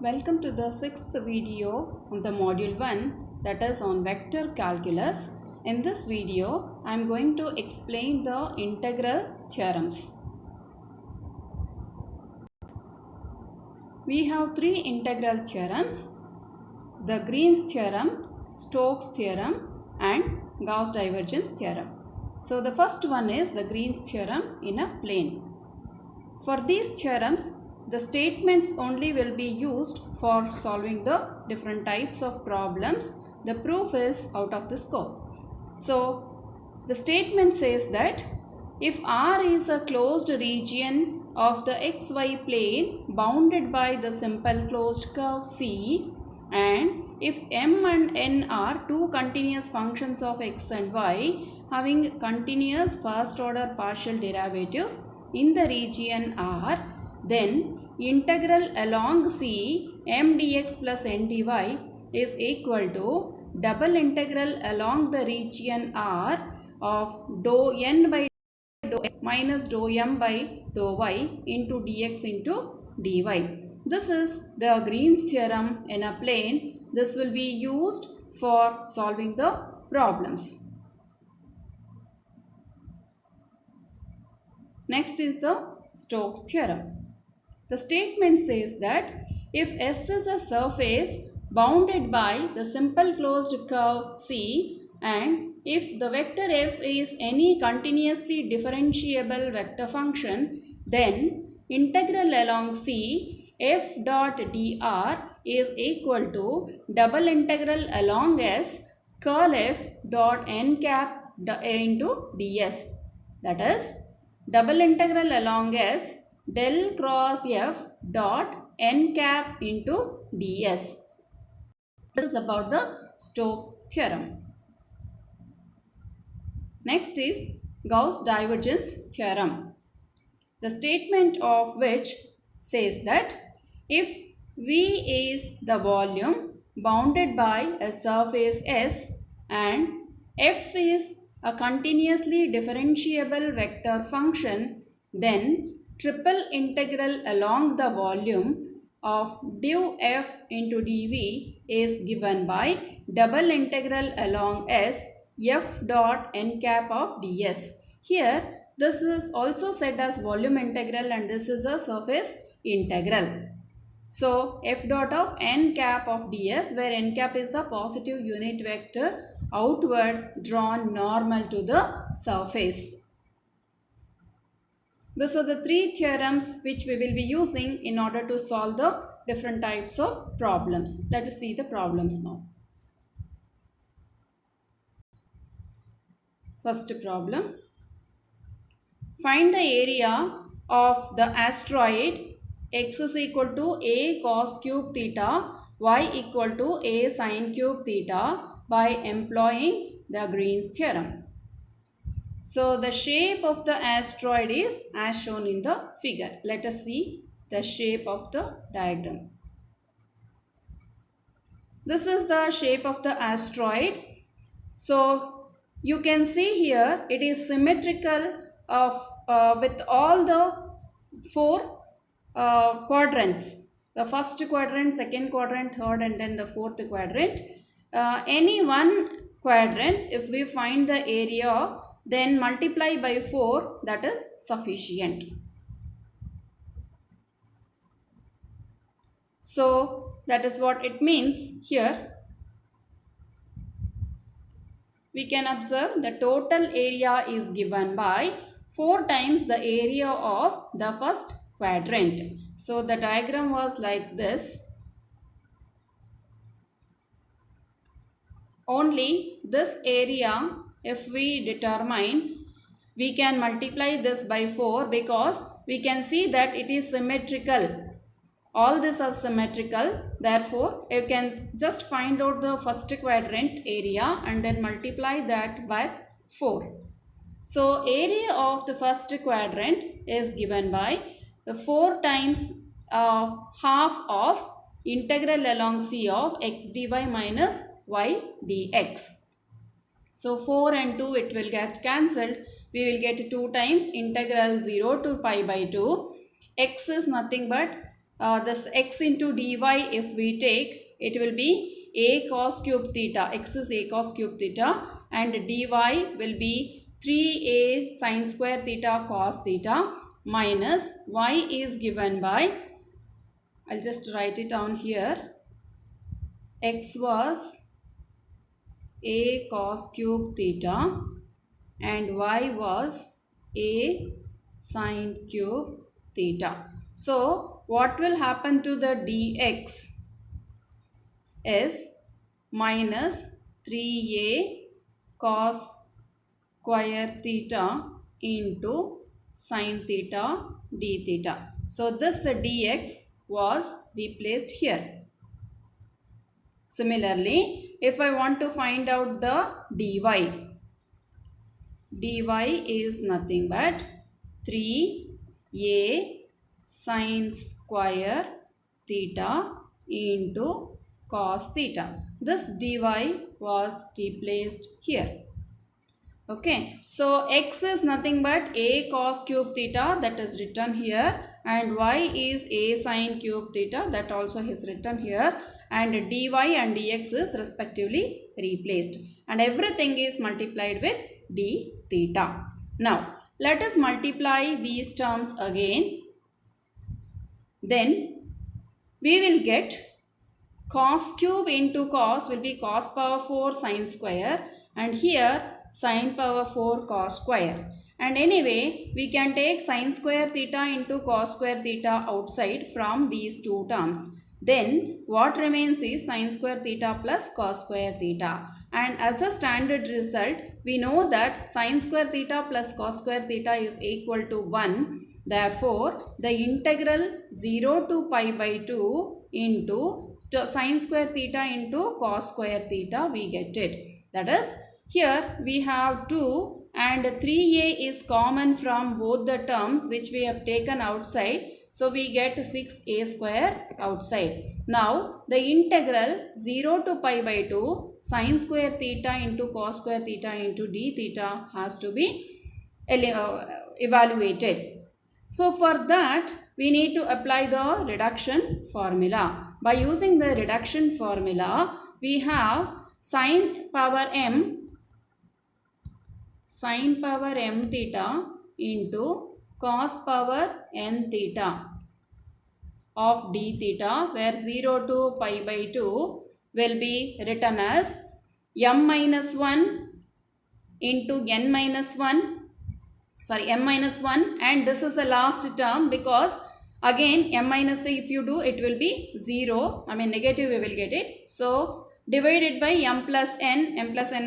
Welcome to the sixth video on the module 1, that is on vector calculus. In this video, I am going to explain the integral theorems. We have three integral theorems: the Green's theorem, Stokes theorem and Gauss divergence theorem. So the first one is the Green's theorem in a plane. For these theorems, the statements only will be used for solving the different types of problems. The proof is out of the scope. So the statement says that if R is a closed region of the xy plane bounded by the simple closed curve C, and if m and n are two continuous functions of x and y having continuous first order partial derivatives in the region R, then integral along C m dx plus n dy is equal to double integral along the region R of dou n by dou x minus dou m by dou y into dx into dy. This is the Green's theorem in a plane. This will be used for solving the problems. Next is the Stokes theorem. The statement says that if S is a surface bounded by the simple closed curve C, and if the vector f is any continuously differentiable vector function, then integral along C f dot dr is equal to double integral along S curl f dot n cap into ds. That is double integral along S del cross f dot n cap into ds. This is about the Stokes theorem. Next is Gauss divergence theorem, the statement of which says that if V is the volume bounded by a surface S and f is a continuously differentiable vector function, then triple integral along the volume of du f into dv is given by double integral along S f dot n cap of ds. Here this is also said as volume integral and this is a surface integral. So f dot of n cap of ds, where n cap is the positive unit vector outward drawn normal to the surface. These are the three theorems which we will be using in order to solve the different types of problems. Let us see the problems now. First problem. Find the area of the asteroid x is equal to a cos cube theta, y equal to a sin cube theta by employing the Green's theorem. So the shape of the asteroid is as shown in the figure. Let us see the shape of the diagram. This is the shape of the asteroid. So you can see here it is symmetrical with all the four quadrants. The first quadrant, second quadrant, third and then the fourth quadrant. Any one quadrant, if we find the area, then multiply by 4, that is sufficient. So that is what it means here. We can observe the total area is given by 4 times the area of the first quadrant. So the diagram was like this. Only this area, if we determine, we can multiply this by 4 because we can see that it is symmetrical. All this are symmetrical. Therefore, you can just find out the first quadrant area and then multiply that by 4. So area of the first quadrant is given by the 4 times half of integral along C of x dy minus y dx. So 4 and 2 it will get cancelled. We will get 2 times integral 0 to pi by 2. X is nothing but this x into dy, if we take, it will be a cos cube theta. X is a cos cube theta and dy will be 3a sin square theta cos theta minus y is given by, I'll just write it down here, x was a cos cube theta and y was a sin cube theta. So what will happen to the dx is minus 3a cos square theta into sin theta d theta. So this dx was replaced here. Similarly, if I want to find out the dy is nothing but 3a sin square theta into cos theta. This dy was replaced here. Okay, so x is nothing but a cos cube theta, that is written here, and y is a sin cube theta, that also is written here, and dy and dx is respectively replaced, and everything is multiplied with d theta. Now let us multiply these terms again. Then we will get cos cube into cos will be cos power 4 sin square, and here sin power 4 cos square. And anyway, we can take sin square theta into cos square theta outside from these two terms. Then what remains is sin square theta plus cos square theta. And as a standard result, we know that sin square theta plus cos square theta is equal to 1. Therefore, the integral 0 to pi by 2 into sin square theta into cos square theta, we get it. That is, here we have 2 and 3a is common from both the terms which we have taken outside. So we get 6a square outside. Now the integral 0 to pi by 2 sin square theta into cos square theta into d theta has to be evaluated. So for that we need to apply the reduction formula. By using the reduction formula, we have sin power m theta into cos power n theta of d theta, where 0 to pi by 2 will be written as m minus 1 into n minus 1, m minus 1, and this is the last term because again m minus 3 if you do, it will be 0, negative we will get it. So divided by m plus n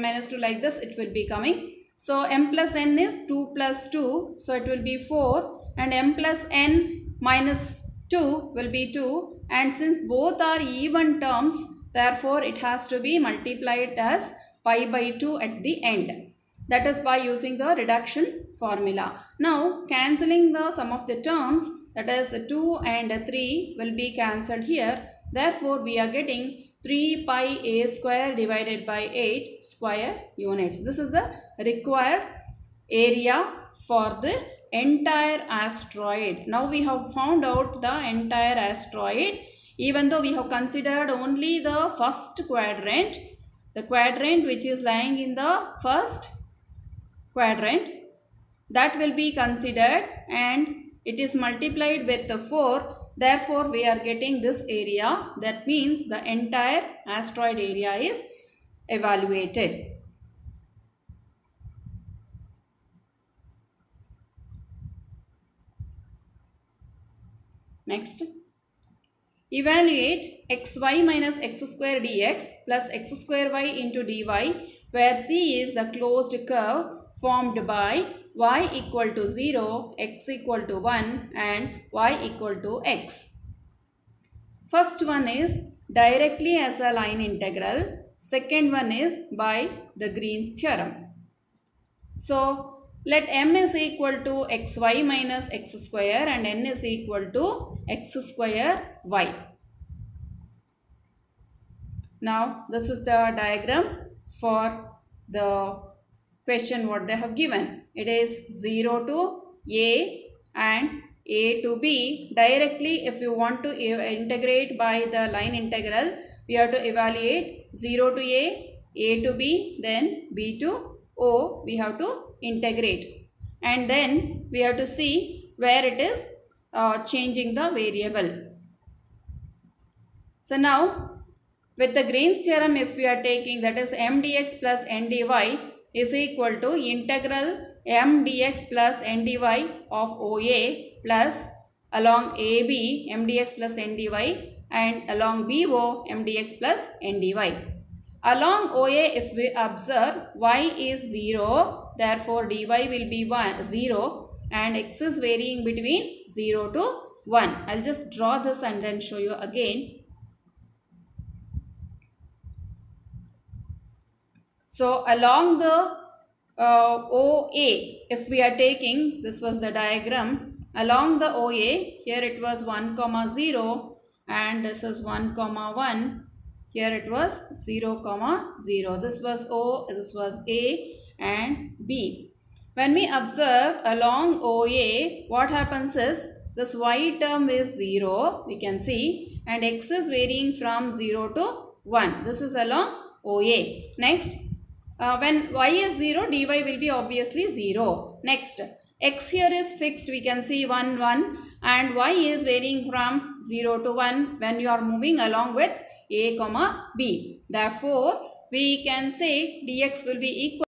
minus 2, like this it will be coming. So m plus n is 2 plus 2, so it will be 4, and m plus n minus 2 will be 2, and since both are even terms, therefore it has to be multiplied as pi by 2 at the end. That is by using the reduction formula. Now cancelling the sum of the terms, that is 2 and 3 will be cancelled here. Therefore we are getting 3 pi a square divided by 8 square units. This is the required area for the entire asteroid. Now we have found out the entire asteroid, even though we have considered only the first quadrant, the quadrant which is lying in the first quadrant, that will be considered, and it is multiplied with the 4. Therefore we are getting this area, that means the entire asteroid area is evaluated. Next, evaluate xy minus x square dx plus x square y into dy, where C is the closed curve formed by y equal to 0, x equal to 1 and y equal to x. First one is directly as a line integral. Second one is by the Green's theorem. So let m is equal to xy minus x square and n is equal to x square y. Now this is the diagram for the question what they have given. It is 0 to a and a to b, directly if you want to integrate by the line integral, we have to evaluate 0 to a to b, then b to o we have to integrate, and then we have to see where it is changing the variable. So now with the Green's theorem, if we are taking, that is m dx plus n dy is equal to integral m dx plus n dy of OA plus along AB m dx plus n dy and along BO m dx plus n dy. Along OA, if we observe y is 0, therefore dy will be 0 and x is varying between 0 to 1. I'll just draw this and then show you again. So along the OA, if we are taking, this was the diagram, along the OA, here it was 1, 0 and this is 1, 1. Here it was 0, 0. This was O, this was A and B. When we observe along OA, what happens is this y term is 0, we can see, and x is varying from 0 to 1. This is along OA. Next, when y is 0, dy will be obviously 0. Next, x here is fixed, we can see 1, 1, and y is varying from 0 to 1 when you are moving along with a, b. Therefore, we can say dx will be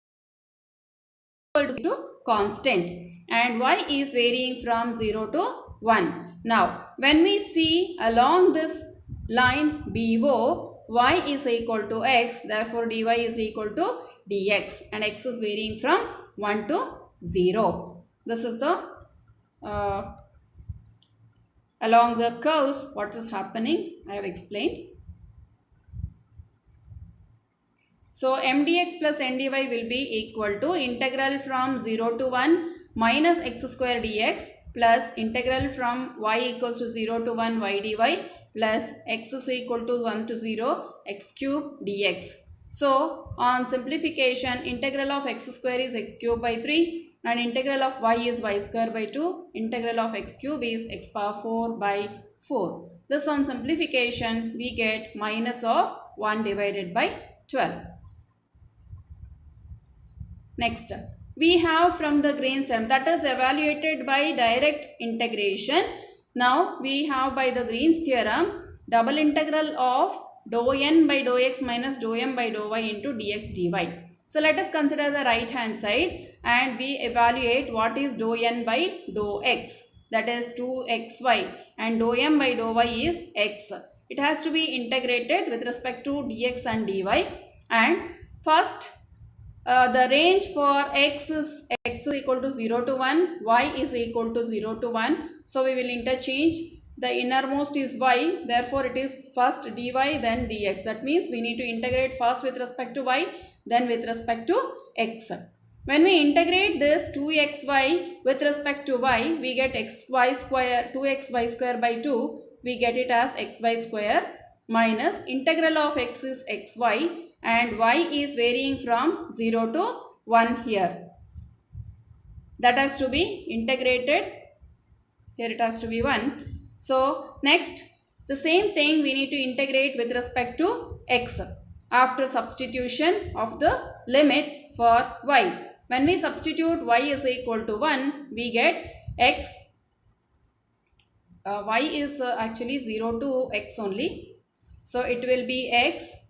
equal to constant and y is varying from 0 to 1. Now, when we see along this line BO, y is equal to x, therefore dy is equal to dx and x is varying from 1 to 0. This is the along the curves what is happening, I have explained. So m dx plus n dy will be equal to integral from 0 to 1 minus x square dx plus integral from y equals to 0 to 1 y dy plus x is equal to 1 to 0 x cube dx. So on simplification, integral of x square is x cube by 3 and integral of y is y square by 2. Integral of x cube is x power 4 by 4. This on simplification we get minus of 1 divided by 12. Next, we have from the Green's theorem, that is evaluated by direct integration. Now we have by the Green's theorem double integral of dou n by dou x minus dou m by dou y into dx dy. So let us consider the right hand side and we evaluate what is dou n by dou x, that is 2xy, and dou m by dou y is x. It has to be integrated with respect to dx and dy, and first the range for x is equal to 0 to 1, y is equal to 0 to 1. So we will interchange. The innermost is y, therefore it is first dy then dx. That means we need to integrate first with respect to y, then with respect to x. When we integrate this 2xy with respect to y, we get xy square, 2xy square by 2, we get it as xy square minus integral of x is xy and y is varying from 0 to 1 here. That has to be integrated. Here it has to be 1. So next, the same thing we need to integrate with respect to x after substitution of the limits for y. When we substitute y is equal to 1, we get x, y is actually 0 to x only. So it will be x.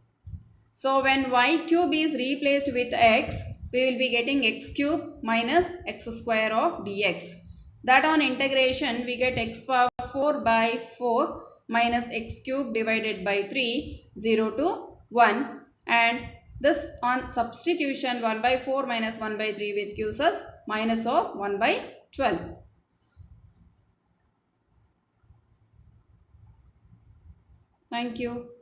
So when y cube is replaced with x, we will be getting x cube minus x square of dx. That on integration we get x power 4 by 4 minus x cube divided by 3, 0 to 1, and this on substitution 1 by 4 minus 1 by 3, which gives us minus of 1 by 12. Thank you.